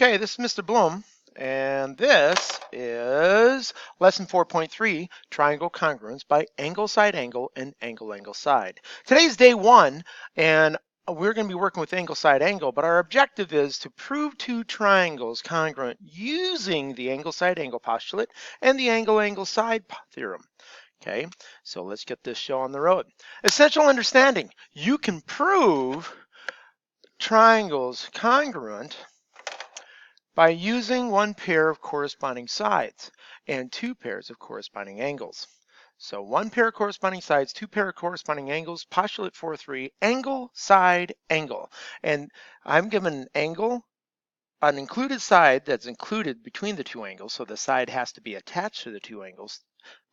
Okay, this is Mr. Bloom, and this is lesson 4.3, triangle congruence by angle, side, angle, and angle, angle, side. Today's day one, and we're going to be working with angle, side, angle, but our objective is to prove two triangles congruent using the angle, side, angle postulate and the angle, angle, side theorem. Okay, so let's get this show on the road. Essential understanding: you can prove triangles congruent by using one pair of corresponding sides and two pairs of corresponding angles. So one pair of corresponding sides, two pair of corresponding angles, postulate 4.3, angle, side, angle. And I'm given an angle, an included side that's included between the two angles, so the side has to be attached to the two angles,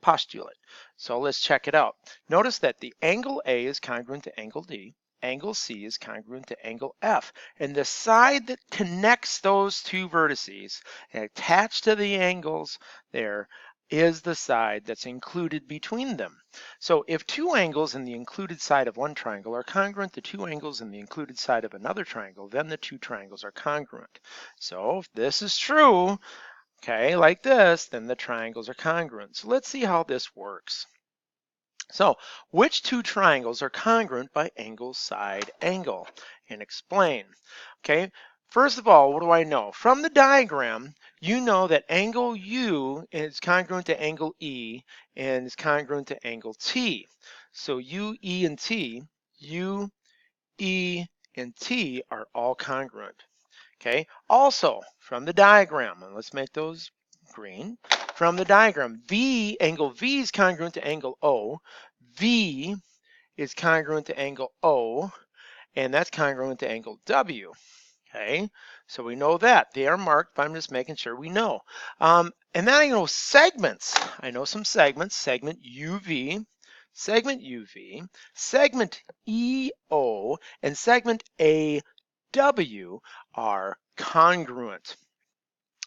postulate. So let's check it out. Notice that the angle A is congruent to angle D, angle C is congruent to angle F, and the side that connects those two vertices and attached to the angles there is the side that's included between them. So if two angles in the included side of one triangle are congruent to two angles in the included side of another triangle, then the two triangles are congruent. So if this is true, okay, like this, then the triangles are congruent. So let's see how this works. So which two triangles are congruent by angle, side, angle? And explain. Okay, first of all, what do I know? From the diagram, you know that angle U is congruent to angle E and is congruent to angle T. So U, E, and T, U, E, and T are all congruent. Okay, also from the diagram, and let's make those green. From the diagram, angle V is congruent to angle O, V is congruent to angle O, and that's congruent to angle W. Okay, so we know that. They are marked, but I'm just making sure we know. And then I know segments. I know some segments, segment UV, segment EO, and segment AW are congruent.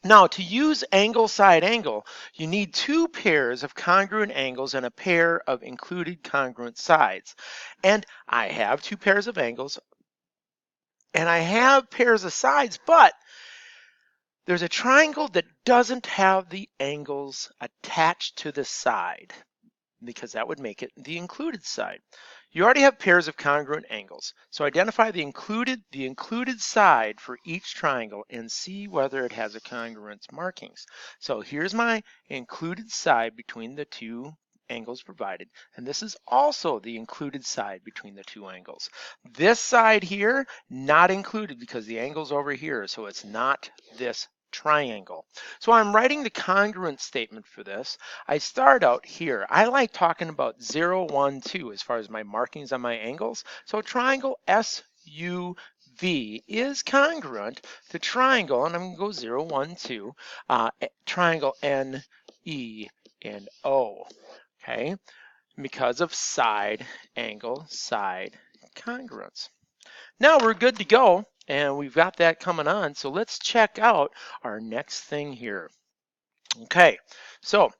Now, to use angle, side, angle, you need two pairs of congruent angles and a pair of included congruent sides. And I have two pairs of angles and I have pairs of sides, but there's a triangle that doesn't have the angles attached to the side, because that would make it the included side. You already have pairs of congruent angles, so identify the included side for each triangle and see whether it has a congruence markings. So here's my included side between the two angles provided, and this is also the included side between the two angles. This side here, not included because the angle's over here, so it's not this triangle. So I'm writing the congruent statement for this. I start out here. I like talking about 0, 1, 2 as far as my markings on my angles. So triangle SUV is congruent to triangle, and I'm going to go 0, 1, 2, triangle NE and O, okay, because of side, angle, side congruence. Now we're good to go, and we've got that coming on. So let's check out our next thing here. Okay, so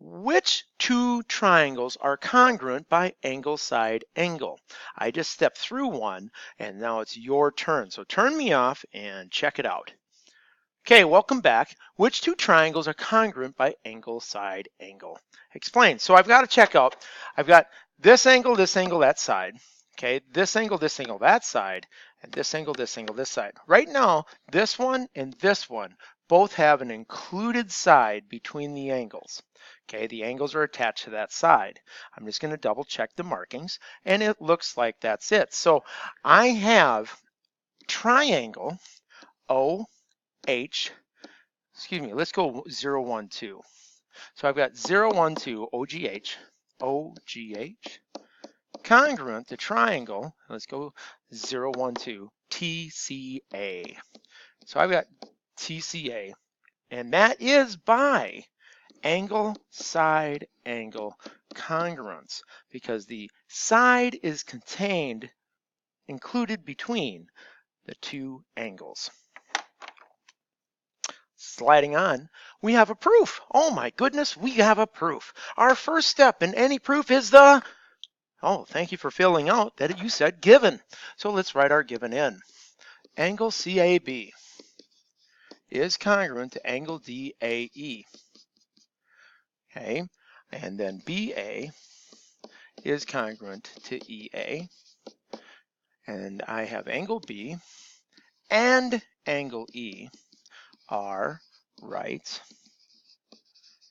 which two triangles are congruent by angle, side, angle? I just stepped through one, and now it's your turn. So turn me off and check it out. Okay, welcome back. Which two triangles are congruent by angle, side, angle? Explain. So I've got to check out, I've got this angle, that side. Okay, this angle, that side, and this angle, this side. Right now, this one and this one both have an included side between the angles. Okay, the angles are attached to that side. I'm just going to double check the markings, and it looks like that's it. So I have triangle OH, excuse me, let's go 0, 1, 2. So I've got 0, 1, 2, OGH, congruent to triangle, let's go 0, 1, 2, TCA. So I've got TCA, and that is by angle, side, angle congruence, because the side is included between the two angles. Sliding on, we have a proof. Oh my goodness, we have a proof. Our first step in any proof is the, oh, thank you for filling out that you said given. So let's write our given in. Angle CAB is congruent to angle DAE. Okay, and then BA is congruent to EA. And I have angle B and angle E are right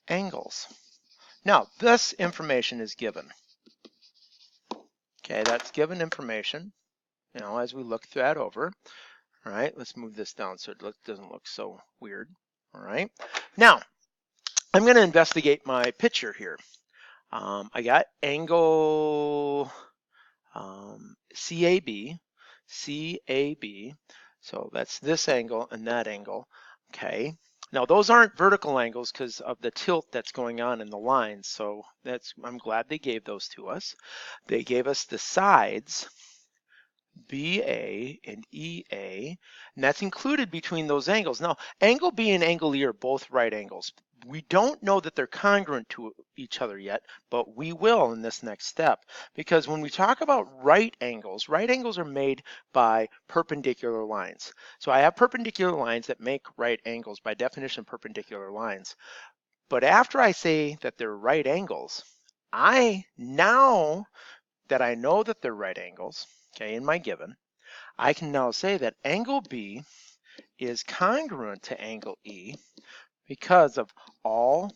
angles. Now, this information is given. Okay, that's given information, as we look that over. All right, let's move this down so it doesn't look so weird. All right, now I'm going to investigate my picture here. I got angle CAB, so that's this angle and that angle. Okay, now those aren't vertical angles because of the tilt that's going on in the lines, so I'm glad they gave those to us. They gave us the sides, BA and EA, and that's included between those angles. Now, angle B and angle E are both right angles. We don't know that they're congruent to each other yet, but we will in this next step, because when we talk about right angles are made by perpendicular lines. So I have perpendicular lines that make right angles, by definition perpendicular lines. But after I say that they're right angles, now that I know that they're right angles, okay, in my given, I can now say that angle B is congruent to angle E because of all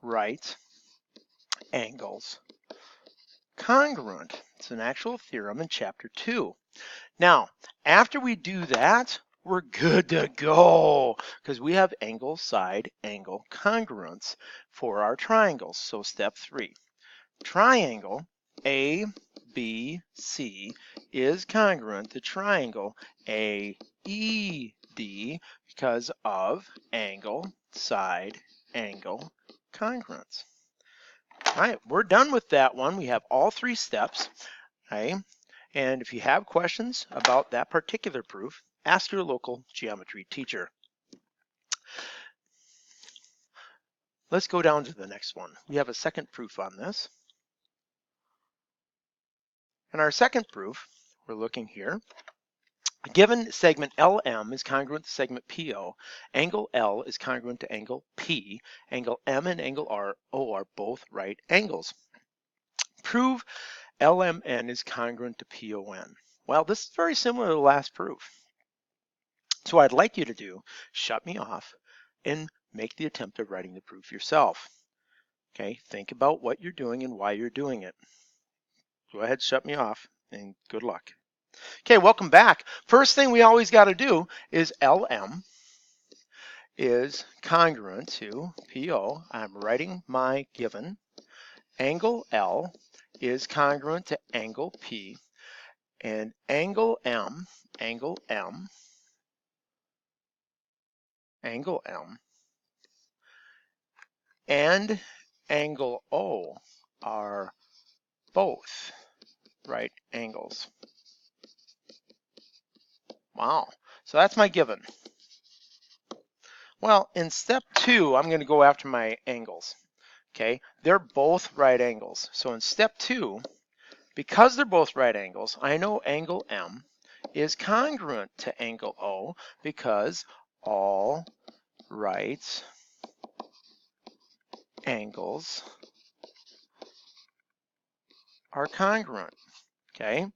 right angles congruent. It's an actual theorem in chapter 2. Now, after we do that, we're good to go because we have angle side angle congruence for our triangles. So step 3, triangle ABC is congruent to triangle AED because of angle side angle congruence. All right, we're done with that one. We have all 3 steps. Okay, and if you have questions about that particular proof, ask your local geometry teacher. Let's go down to the next one. We have a second proof on this. And our second proof, we're looking here. Given segment LM is congruent to segment PO, angle L is congruent to angle P, angle M and angle O are both right angles. Prove LMN is congruent to PON. Well, this is very similar to the last proof. So what I'd like you to do, shut me off and make the attempt of writing the proof yourself. Okay, think about what you're doing and why you're doing it. Go ahead, shut me off, and good luck. Okay, welcome back. First thing we always got to do is LM is congruent to PO. I'm writing my given. Angle L is congruent to angle P, and angle M and angle O are both right angles. Wow, so that's my given. Well, in step 2, I'm going to go after my angles. Okay, they're both right angles. So in step 2, because they're both right angles, I know angle M is congruent to angle O because all right angles are congruent. Okay,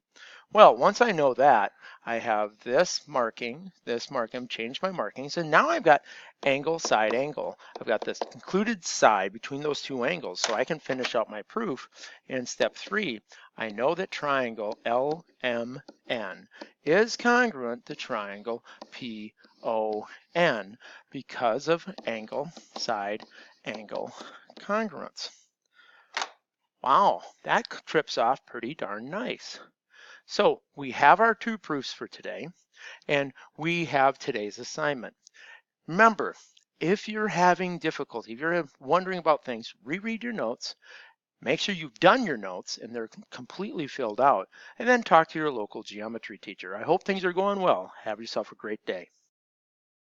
well, once I know that, I have this marking, change my markings, and now I've got angle, side, angle. I've got this included side between those 2 angles, so I can finish out my proof. In step 3, I know that triangle LMN is congruent to triangle PON because of angle, side, angle congruence. Wow, that trips off pretty darn nice. So we have our 2 proofs for today, and we have today's assignment. Remember, if you're having difficulty, if you're wondering about things, reread your notes, make sure you've done your notes and they're completely filled out, and then talk to your local geometry teacher. I hope things are going well. Have yourself a great day.